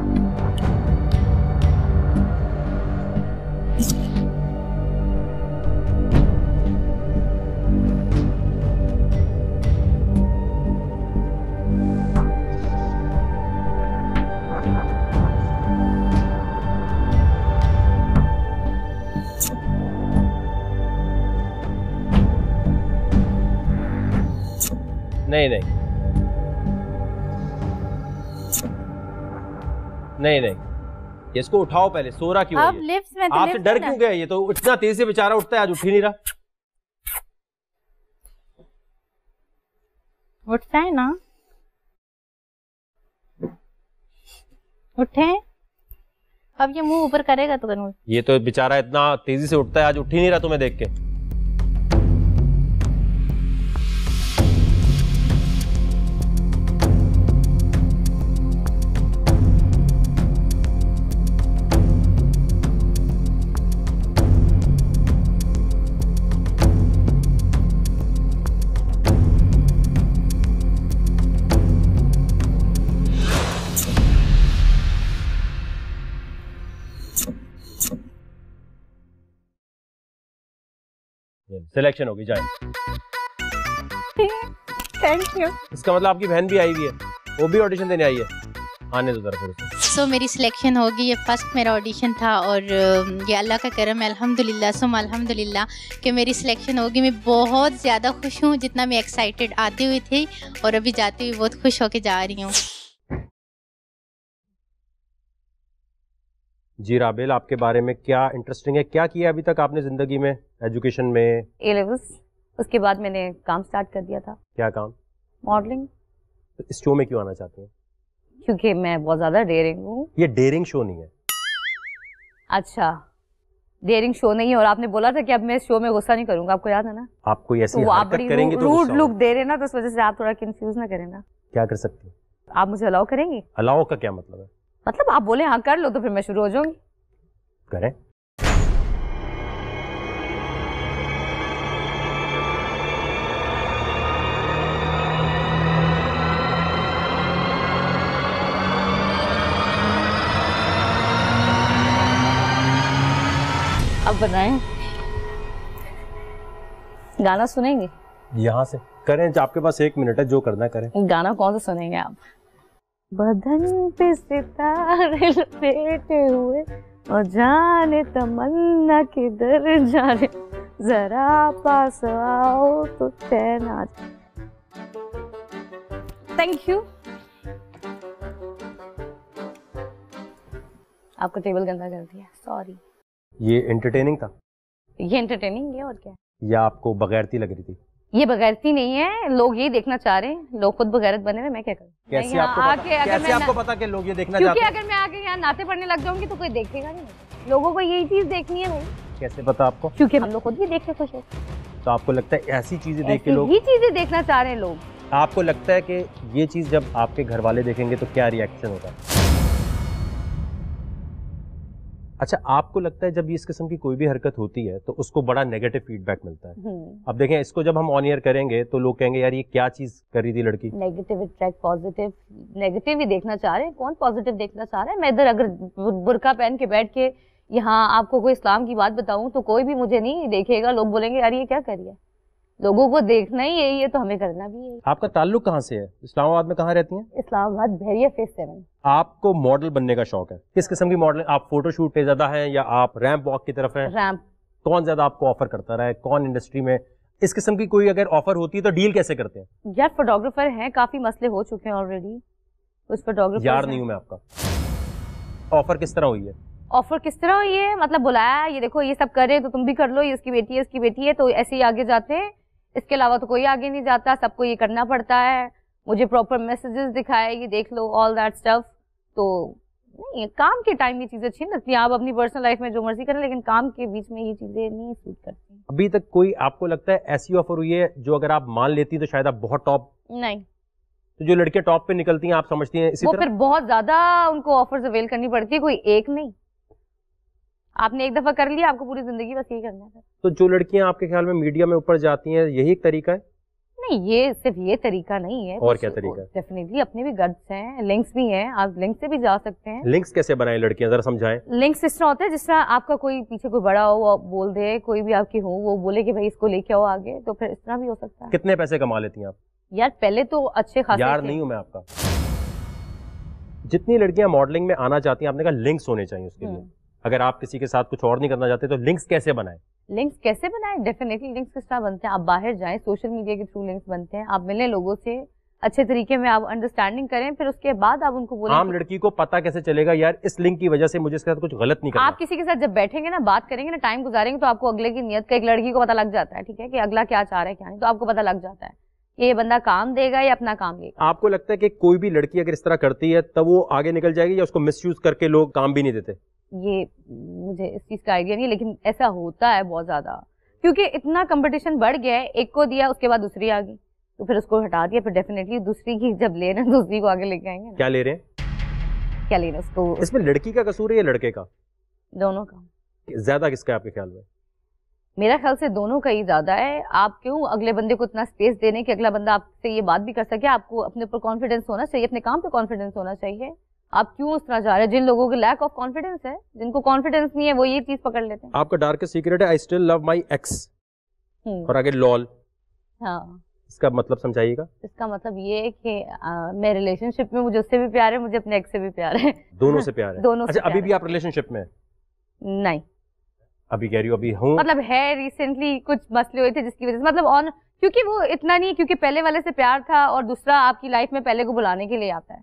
नहीं नहीं नहीं नहीं, इसको उठाओ पहले। सो रहा क्यों? अब लिप्स में आपसे डर क्यों गया? ये तो इतना तेज से बेचारा उठता है, आज उठ ही नहीं रहा। उठता है ना, उठे। अब ये मुंह ऊपर करेगा तो करूँ। ये तो बेचारा इतना तेजी से उठता है, आज उठ ही नहीं रहा तुम्हें देख के। सिलेक्शन होगी, जाए। Thank you. इसका मतलब आपकी बहन भी आई हुई है, वो भी ऑडिशन देने आई है। आने दो जरा फिर। सो मेरी सिलेक्शन होगी। ये फर्स्ट मेरा ऑडिशन था और ये अल्लाह का करम है, अल्हम्दुलिल्लाह सुम अल्हम्दुलिल्लाह कि मेरी सिलेक्शन होगी। मैं बहुत ज़्यादा खुश हूँ, जितना मैं एक्साइटेड आती हुई थी और अभी जाती हुई बहुत खुश होके जा रही हूँ। जी राबेल, आपके बारे में क्या इंटरेस्टिंग है? क्या किया अभी तक आपने जिंदगी में, एजुकेशन में? A-levels, उसके बाद मैंने काम स्टार्ट कर दिया था। क्या काम? मॉडलिंग। इस शो में क्यों आना चाहती हैं? क्योंकि मैं बहुत ज्यादा डेयरिंग हूँ। ये डेयरिंग शो नहीं है। अच्छा, डेयरिंग शो नहीं है। और आपने बोला था कि अब मैं इस शो में गुस्सा नहीं करूंगा, आपको याद है ना? आप कोई ऐसी तो आप हरकत बड़ी करेंगे तो रूड गुस्सा लुक होगा। दे रहे ना, तो उस वजह से आप थोड़ा कंफ्यूज ना करें ना। क्या कर सकते हैं? आप मुझे अलाउ करेंगी? अलाउ का क्या मतलब है? मतलब आप बोले हाँ कर लो तो फिर मैं शुरू हो जाऊंगी। करें। अब बनाएं, गाना सुनेंगे? यहाँ से करें, आपके पास 1 मिनट है, जो करना है करें। गाना कौन सा सुनेंगे आप? बदन पे सितारे लपेटे हुए और जाने तमन्ना किधर जाने, जरा पास आओ तो चैन आ जाए। Thank you. आपका टेबल गंदा कर दिया, सॉरी। ये एंटरटेनिंग था? ये एंटरटेनिंग है और क्या? या आपको बगैरती लग रही थी? ये बगैरती नहीं है, लोग यही देखना चाह रहे हैं, लोग खुद बगैरत बने हुए, मैं क्या करूं? कैसे आपको पता कि लोग ये देखना चाहते हैं? क्योंकि अगर मैं आके यहाँ नाते पढ़ने लग जाऊंगी तो कोई देखेगा नहीं, लोगों को यही चीज देखनी है भाई। कैसे पता आपको? क्योंकि हम लोग खुद भी देख के खुश होते हैं। तो आपको लगता है ऐसी चीजें देख के लोग, ये चीजें देखना चाह रहे हैं लोग? आपको लगता है कि ये चीज जब आपके घर वाले देखेंगे तो क्या रिएक्शन होगा? अच्छा, आपको लगता है जब इस किस्म की कोई भी हरकत होती है तो उसको बड़ा नेगेटिव फीडबैक मिलता है? अब देखें, इसको जब हम ऑन एयर करेंगे तो लोग कहेंगे यार ये क्या चीज कर रही थी लड़की। नेगेटिव अट्रैक्ट पॉजिटिव, नेगेटिव ही देखना चाह रहे हैं, कौन पॉजिटिव देखना चाह रहा है? मैं इधर अगर बुर्का पहन के बैठ के यहाँ आपको कोई इस्लाम की बात बताऊं तो कोई भी मुझे नहीं देखेगा, लोग बोलेंगे यार ये क्या कर रही है। लोगों को देखना ही यही है तो हमें करना भी यही। आपका ताल्लुक कहाँ से है? इस्लामाबाद में कहाँ रहती हैं? इस्लामाबाद, बहरिया फेज 7। आपको मॉडल बनने का शौक है? किस किस्म की मॉडल? आप फोटोशूट पे ज्यादा हैं या आप रैंप वॉक की तरफ हैं? रैंप। कौन ज्यादा आपको ऑफर करता रहा है? कौन इंडस्ट्री में इस किस्म की कोई अगर ऑफर होती है तो डील कैसे करते हैं? यार फोटोग्राफर हैं, काफी मसले हो चुके हैं ऑलरेडी उस फोटोग्राफर। यार नहीं हूं मैं आपका। ऑफर किस तरह हुई है? ऑफर किस तरह हुई है मतलब बुलाया, ये देखो ये सब करे तो तुम भी कर लो, ये इसकी बेटी है, इसकी बेटी है, तो ऐसे ही आगे जाते हैं। इसके अलावा तो कोई आगे नहीं जाता, सबको ये करना पड़ता है। मुझे प्रॉपर मैसेजेस दिखाए, ये देख लो, ऑल दैट स्टफ। तो नहीं, काम के टाइम ये चीजें अच्छी नहीं लगती। आप अपनी पर्सनल लाइफ में जो मर्जी करें, लेकिन काम के बीच में ये चीजें नहीं सूट करती। अभी तक कोई आपको लगता है ऐसी ऑफर हुई है जो अगर आप मान लेती तो शायद आप बहुत टॉप? नहीं। तो जो लड़कियां टॉप पे निकलती हैं आप समझती हैं इसी वो तरह? फिर बहुत ज्यादा उनको ऑफर्स अवेल करनी पड़ती है, कोई एक नहीं। आपने एक दफा कर लिया, आपको पूरी जिंदगी बस यही करना है। तो जो लड़कियां आपके ख्याल में मीडिया में ऊपर जाती हैं, यही एक तरीका है? नहीं, ये सिर्फ ये तरीका नहीं है। और क्या तरीका है? डेफिनेटली अपने भी गट्स हैं, लिंक्स भी हैं, आप लिंक से भी जा सकते हैं। लिंक्स कैसे बनाएं लड़कियां, जरा समझाएं। लिंक्स इस तरह होता है जिस तरह आपका कोई पीछे कोई बड़ा हो बोल दे, कोई भी आपकी हो वो बोले कि भाई इसको लेके आओ आगे, तो फिर इस तरह भी हो सकता है। कितने पैसे कमा लेती हैं आप? यार पहले तो अच्छे खासे यार नहीं हूं मैं आपका। जितनी लड़कियां मॉडलिंग में आना चाहती हैं आपने कहा लिंक्स होने चाहिए उसके लिए। अगर आप किसी के साथ कुछ और नहीं करना चाहते तो लिंक्स कैसे बनाएं? लिंक्स कैसे बनाएं? डेफिनेटली लिंक्स किस तरह बनते हैं, आप बाहर जाएं, सोशल मीडिया के थ्रू लिंक्स बनते हैं, आप मिलें लोगों से, अच्छे तरीके में आप अंडरस्टैंडिंग करें, फिर उसके बाद आप उनको बोलें। आम लड़की को पता कैसे चलेगा यार इस लिंक की वजह से मुझे इसके साथ कुछ गलत नहीं करना? आप किसी के साथ जब बैठेंगे ना, बात करेंगे ना, टाइम गुजारेंगे तो आपको अगले की नियत का, एक लड़की को पता लग जाता है, ठीक है, कि अगला क्या चाह रहा है क्या नहीं, तो आपको पता लग जाता है कि ये बंदा काम देगा या अपना काम लेगा। आपको लगता है कि कोई भी लड़की अगर इस तरह करती है तब वो आगे निकल जाएगी या उसको मिसयूज करके लोग काम भी नहीं देते? ये मुझे इस चीज का आइडिया नहीं, लेकिन ऐसा होता है बहुत ज्यादा, क्योंकि इतना कंपटीशन बढ़ गया है। एक को दिया उसके बाद दूसरी आ गई, तो फिर उसको हटा दिया, फिर डेफिनेटली दूसरी की जब ले रहे हैं दूसरी को आगे लेके आएंगे। क्या ले रहे हैं? क्या ले रहे हैं उसको? इसमें लड़की का कसूर है या लड़के का? दोनों का। ज्यादा किसका है आपके ख्याल में? मेरा ख्याल से दोनों का ही ज्यादा है। आप क्यों अगले बंदे को इतना स्पेस देने कि अगला बंदा आपसे ये बात भी कर सके? आपको अपने ऊपर कॉन्फिडेंस होना चाहिए, अपने काम पे कॉन्फिडेंस होना चाहिए। आप क्यों उस तरह जा रहे हैं? जिन लोगों को लैक ऑफ कॉन्फिडेंस है, जिनको कॉन्फिडेंस नहीं है, वो ये चीज पकड़ लेते हैं। आपका डार्केस्ट सीक्रेट है I still love my x और आगे लॉल। हाँ, इसका मतलब समझाइएगा। इसका मतलब ये है कि मैं रिलेशनशिप में, मुझे उससे भी प्यार है, मुझे अपने एक्स से भी प्यार है। दोनों से प्यार है? दोनों से। अच्छा, अभी भी आप रिलेशनशिप में? नहीं, अभी कह रही हो अभी हूँ, मतलब है, रिसेंटली कुछ मसले हुए थे जिसकी वजह से, मतलब ऑन, क्योंकि वो इतना नहीं, क्योंकि पहले वाले से प्यार था और दूसरा आपकी लाइफ में पहले को बुलाने के लिए आता है,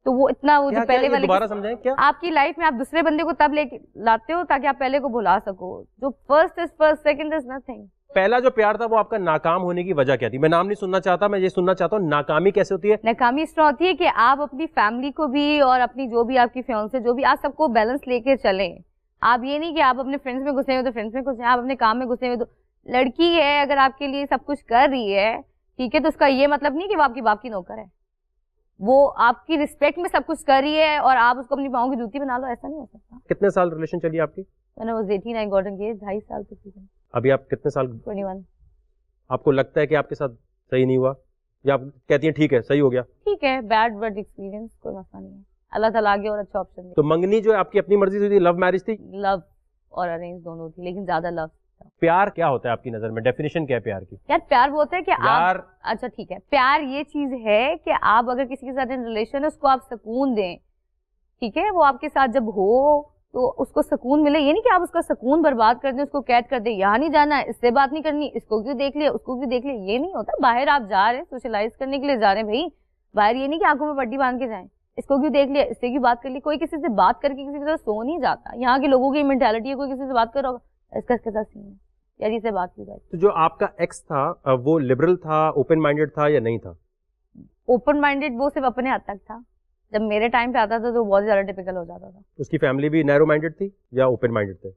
तो वो इतना, वो जो पहले वाले, दोबारा समझाएं क्या? आपकी लाइफ में आप दूसरे बंदे को तब लेके लाते हो ताकि आप पहले को भुला सको। जो first is first, second is nothing. पहला जो प्यार था वो आपका नाकाम होने की वजह क्या थी? मैं नाम नहीं सुनना चाहता, मैं ये सुनना चाहता हूँ नाकामी कैसे होती है। नाकामी इस तरह होती है कि आप अपनी फैमिली को भी और अपनी जो भी आपकी फियांसे जो भी, आप सबको बैलेंस लेके चलें। आप ये नहीं कि आप अपने फ्रेंड्स में घुसे हुए तो फ्रेंड्स में घुसे, आप अपने काम में घुसे हुए तो। लड़की है, अगर आपके लिए सब कुछ कर रही है, ठीक है, तो उसका ये मतलब नहीं कि वो आपकी बाप की नौकर है। वो आपकी रिस्पेक्ट में सब कुछ कर रही है और आप उसको अपनी पाँव की जूती बना लो, ऐसा नहीं हो सकता। कितने साल रिलेशन चली आपकी? मैंने वो 18 आई गॉट एंगेज्ड, 2.5 साल तक। अभी आप कितने साल? 21। आपको लगता है कि आपके साथ सही नहीं हुआ या आप कहती हैं ठीक है सही हो गया? ठीक है, बैड बट एक्सपीरियंस, कोई मसला नहीं है, अल्लाह ताला आगे और अच्छा ऑप्शन। तो मंगनी जो है आपकी अपनी मर्जी से थी, लव मैरिज थी? लव और अरेंज दोनों थी, लेकिन ज्यादा लव। प्यार क्या होता है आपकी नजर में? डेफिनेशन क्या है प्यार की? यार प्यार वो होता है कि यार, आप, अच्छा ठीक है, प्यार ये चीज है कि आप अगर किसी के साथ इन रिलेशन है उसको आप सुकून दें, ठीक है, वो आपके साथ जब हो तो उसको सुकून मिले। ये नहीं कि आप उसका सुकून बर्बाद कर दें, उसको कैद कर दें, यहाँ नहीं जाना, इससे बात नहीं करनी, इसको क्यों देख लिया, उसको क्यों देख लिया, ये नहीं होता। बाहर आप जा रहे हैं, सोशलाइज करने के लिए जा रहे हैं भाई, बाहर ये नहीं कि आंखों में पट्टी बांध के जाएं, इसको क्यों देख लिया, इससे क्यों बात कर ली। कोई किसी से बात करके किसी के साथ सो नहीं जाता। यहाँ के लोगों की मेंटालिटी है, कोई किसी से बात कर रहा होगा, इसके साथ सीन है यार, इससे बात क्यों कर। तो जो आपका एक्स था वो लिबरल था, ओपन माइंडेड था या नहीं था? ओपन माइंडेड वो सिर्फ अपने हद तक था। जब मेरे टाइम पे आता था तो बहुत ज्यादा टिपिकल हो जाता था। उसकी फैमिली भी नैरो माइंडेड थी या ओपन माइंडेड थे?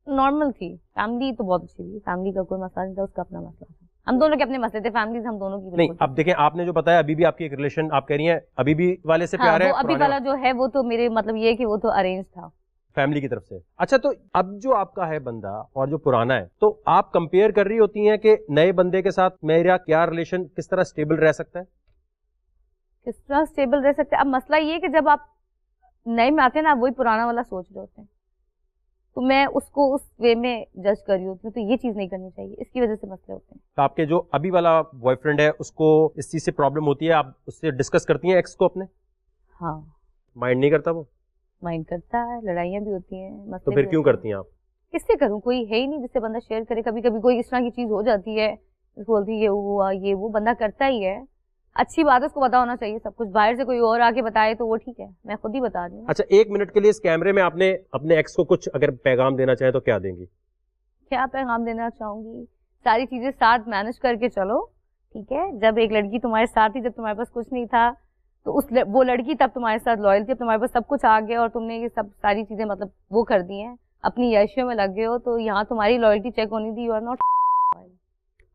नॉर्मल थी, फैमिली तो बहुत अच्छी थी, फैमिली का कोई मसला नहीं था, उसका अपना मसला था। हम दोनों के अपने मसले थे, फैमिलीज हम दोनों की नहीं। अब देखें, आपने जो बताया अभी भी आपकी एक रिलेशन, आप कह रही हैं अभी भी वाले से प्यार है? अभी वाला जो है वो तो मेरे मतलब ये है कि वो तो अरेंज था फैमिली की तरफ से। अच्छा, तो अब जो आपका है बंदा और जो पुराना है, तो आप कंपेयर कर रही होती हैं कि नए बंदे के साथ मेरा क्या रिलेशन किस तरह स्टेबल रह सकता है? किस तरह स्टेबल रह सकते हैं? अब मसला ये है कि जब आप नए में आते हैं ना, वही पुराना वाला सोच रहे होते हैं, तो मैं उसको उस वे में जज कर रही होती हूँ, तो ये चीज नहीं करनी चाहिए, इसकी वजह से मसले होते हैं। तो आपके जो अभी वाला बॉयफ्रेंड है उसको इस चीज से प्रॉब्लम होती है, आप उससे डिस्कस करती हैं एक्स को अपने? हाँ। माइंड नहीं करता वो? माइंड करता है, लड़ाइयाँ भी होती हैं, मसले। तो फिर क्यों करती हैं आप? किससे करूँ, कोई है ही नहीं जिससे बंदा शेयर करे। कभी कभी कोई इस तरह की चीज हो जाती है, बोलती है ये हुआ, ये वो, बंदा करता ही है। अच्छी बात है, उसको पता होना चाहिए सब कुछ। बाहर से कोई और आके बताए तो वो ठीक है, मैं खुद ही बता रही हूँ। अच्छा, 1 मिनट के लिए इस कैमरे में आपने अपने एक्स को कुछ अगर पैगाम देना चाहे तो क्या देंगी? क्या पैगाम देना चाहूंगी? सारी चीजें साथ मैनेज करके चलो, ठीक है। जब एक लड़की तुम्हारे साथ थी, जब तुम्हारे पास कुछ नहीं था, तो वो लड़की तब तुम्हारे साथ लॉयल थी। अब तुम्हारे पास सब कुछ आ गया और तुमने ये सब सारी चीजें मतलब वो कर दी हैं, अपनी याशियों में लग गए हो, तो यहाँ तुम्हारी लॉयल्टी चेक होनी थी। You are not.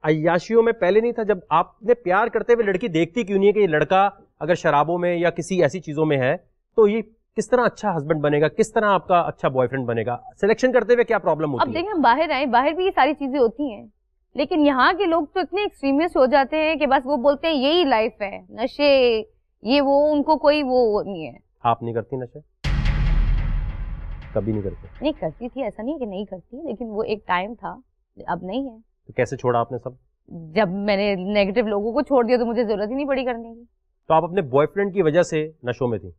अय्याशियों में पहले नहीं था? जब आपने प्यार करते हुए लड़की देखती क्यों नहीं है कि ये लड़का अगर शराबों में या किसी ऐसी चीजों में है तो ये किस तरह अच्छा हस्बैंड बनेगा, किस तरह आपका अच्छा बॉयफ्रेंड बनेगा? सिलेक्शन करते हुए क्या प्रॉब्लम होती है? अब देखिए, हम बाहर आए, बाहर भी ये सारी चीजें होती हैं, लेकिन यहाँ के लोग तो इतने एक्सट्रीमिस्ट हो जाते हैं कि बस वो बोलते हैं यही लाइफ है, नशे ये वो, उनको कोई वो नहीं है। आप नहीं करती नशे? कभी नहीं करती? नहीं करती थी, ऐसा नहीं कि नहीं करती, लेकिन वो एक टाइम था, अब नहीं है। तो कैसे छोड़ा आपने सब? जब मैंने नेगेटिव लोगों को छोड़ दिया तो मुझे जरूरत ही नहीं पड़ी करने की। तो आप अपने बॉयफ्रेंड की वजह से नशों में थी?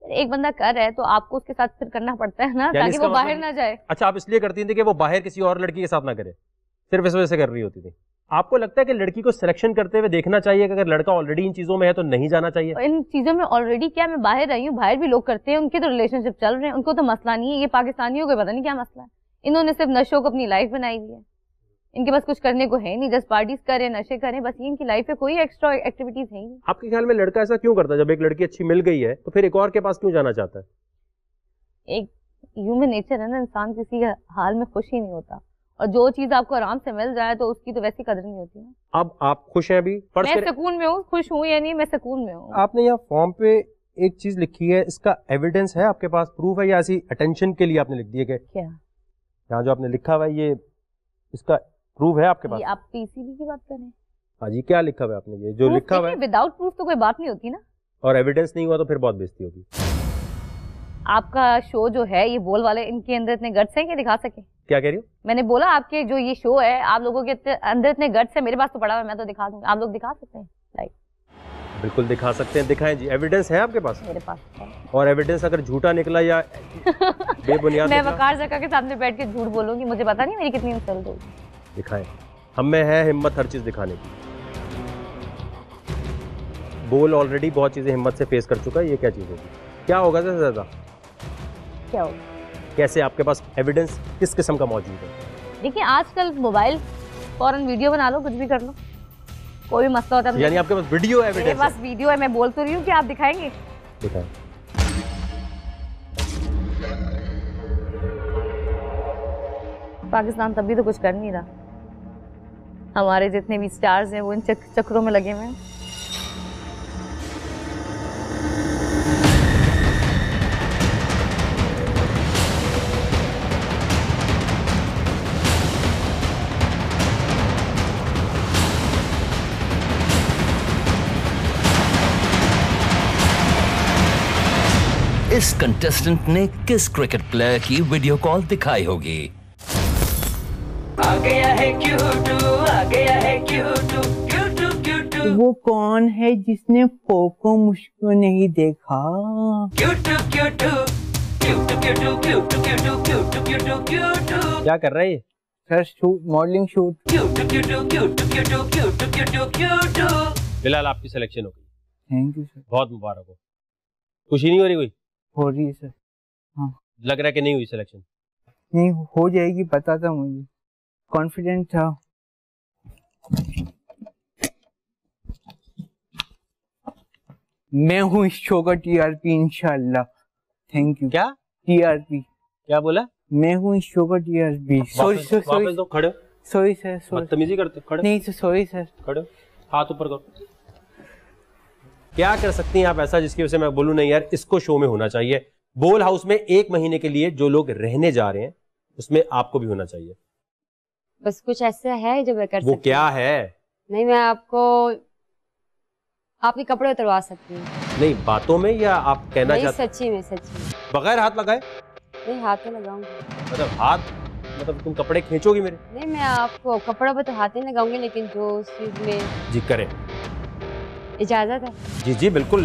एक बंदा कर रहा है तो आपको उसके साथ फिर करना पड़ता है ना, ताकि वो बाहर ना जाए। अच्छा, आप इसलिए करती थी कि वो बाहर किसी और लड़की के साथ ना करे, सिर्फ इस वजह से कर रही होती थी? आपको लगता है कि लड़की को सिलेक्शन करते हुए देखना चाहिए कि अगर लड़का ऑलरेडी इन चीजों में है तो नहीं जाना चाहिए? इन चीजों में ऑलरेडी क्या, मैं बाहर रही हूँ, बाहर भी लोग करते हैं, उनके तो रिलेशनशिप चल रहे हैं, उनको तो मसला नहीं है। ये पाकिस्तानियों को पता नहीं क्या मसला है, इन्होंने सिर्फ नशों को अपनी लाइफ बनाई हुई है, इनके पास कुछ करने को है नहीं, जस्ट पार्टीज करें, नशे करें, बस ये इनकी लाइफ है, कोई एक्स्ट्रा एक्टिविटीज है नहीं। आपके ख्याल में लड़का ऐसा क्यों करता है? जब एक लड़की अच्छी मिल गई है तो फिर एक और के पास क्यों जाना चाहता है? एक ह्यूमन नेचर है ना, इंसान किसी हाल में खुश ही नहीं होता, और जो चीज आपको आराम से मिल जाए तो उसकी तो वैसी कदर नहीं होती ना। अब आप खुश हैं अभी? मैं सुकून में हूँ, खुश हूँ या नहीं, मैं सुकून में हूँ। आपने यहाँ फॉर्म पे एक चीज लिखी है, इसका एविडेंस है आपके पास, प्रूफ है, या ऐसी अटेंशन के लिए आपने लिख दिया? क्या यहाँ जो आपने लिखा हुआ है ये इसका प्रूफ है आपके पास? ये आप पीसीबी की बात करें? हाँ जी, क्या लिखा हुआ है आपने? ये जो लिखा हुआ है, विदाउट प्रूफ तो कोई बात नहीं होती ना। और एविडेंस नहीं हुआ तो फिर बहुत बेइज्जती होगी। आपका शो जो है, ये बोल वाले, इनके अंदर इतने गट्स हैं कि दिखा सके? क्या कह रही हो? मैंने बोला आपके जो ये शो है, आप लोगों के अंदर इतने गट्स है, मेरे पास तो पड़ा हुआ है, मैं तो दिखा दूंगी। आप लोग दिखा सकते हैं? लाइक बिल्कुल दिखा सकते हैं, दिखाएं जी। एविडेंस है आपके पास? मेरे पास। और एविडेंस अगर झूठा निकला या बेबुनियाद मैं वकार जका के सामने बैठ के झूठ बोलूंगी? मुझे पता नहीं मेरी कितनी इंसल्ट होगी। दिखाएं, हम में है हिम्मत हर चीज दिखाने की। बोल ऑलरेडी बहुत चीजें हिम्मत से फेस कर चुका है, ये क्या चीज होगी? क्या होगा सबसे ज्यादा? क्या होगा? कैसे आपके पास एविडेंस किस किस्म का मौजूद है? देखिए, आजकल मोबाइल फौरन वीडियो बना लो, कुछ भी कर लो, कोई भी मसला होता है। यानी आपके पास वीडियो एविडेंस? मेरे पास वीडियो है, मैं बोल तो रही हूँ कि आप दिखाएंगे। दिखाएं। पाकिस्तान तब भी तो कुछ कर नहीं रहा, हमारे जितने भी स्टार्स हैं वो इन चक्रों में लगे हुए हैं। इस कंटेस्टेंट ने किस क्रिकेट प्लेयर की वीडियो कॉल दिखाई होगी। आ गया है क्यूटू, आ गया है क्यूटू, क्यूटू क्यूटू। वो कौन है जिसने पोको मुझको नहीं देखा? क्यूटू क्यूटू, क्यूटू क्यूटू, क्यूटू क्यूटू, क्यूटू क्यूटू, क्यूटू। क्या कर रहा है ये? Sir shoot, modelling shoot. क्यूटू क्यूटू, क्यूटू क्यूटू, क्यूटू क्यूटू, क्यूटू। फिलहाल आपकी सिलेक्शन हो गई। Thank you sir. बहुत मुबारक हो। खुशी नहीं हो रही कोई? हो रही है सर। हाँ। लग रहा है कि नहीं हुई सिलेक्शन? नहीं हो जाएगी, पता था मुझे, कॉन्फिडेंट था। मैं हूँ इस शो का टीआरपी इंशाल्लाह। Thank you. क्या टीआरपी? क्या बोला? मैं हूँ इस शो का टीआरपी। सॉरी सर, वापस दो, खड़े। सॉरी सर, बदतमीजी करते, खड़े। नहीं सर, सॉरी सर। खड़े, हाथ ऊपर करो। क्या कर सकती हैं आप ऐसा जिसकी वजह से मैं बोलूं नहीं यार इसको शो में होना चाहिए? बोल हाउस में 1 महीने के लिए जो लोग रहने जा रहे हैं उसमें आपको भी होना चाहिए। बस कुछ ऐसा है जो मैं कर सकती हूँ। वो क्या है? नहीं, मैं आपको आपके कपड़े उतरवा सकती हूँ। नहीं, बातों में या आप कहना चाहते? सच्ची में, सच्ची में। बगैर हाथ लगाए? नहीं, हाथ तो लगाऊंगी। मतलब हाथ, मतलब तुम कपड़े खींचोगी मेरे? नहीं, मैं आपको कपड़ों पे तो हाथ नहीं लगाऊंगी, लेकिन जो उस चीज में। जी करें। इजाजत है? जी जी बिल्कुल।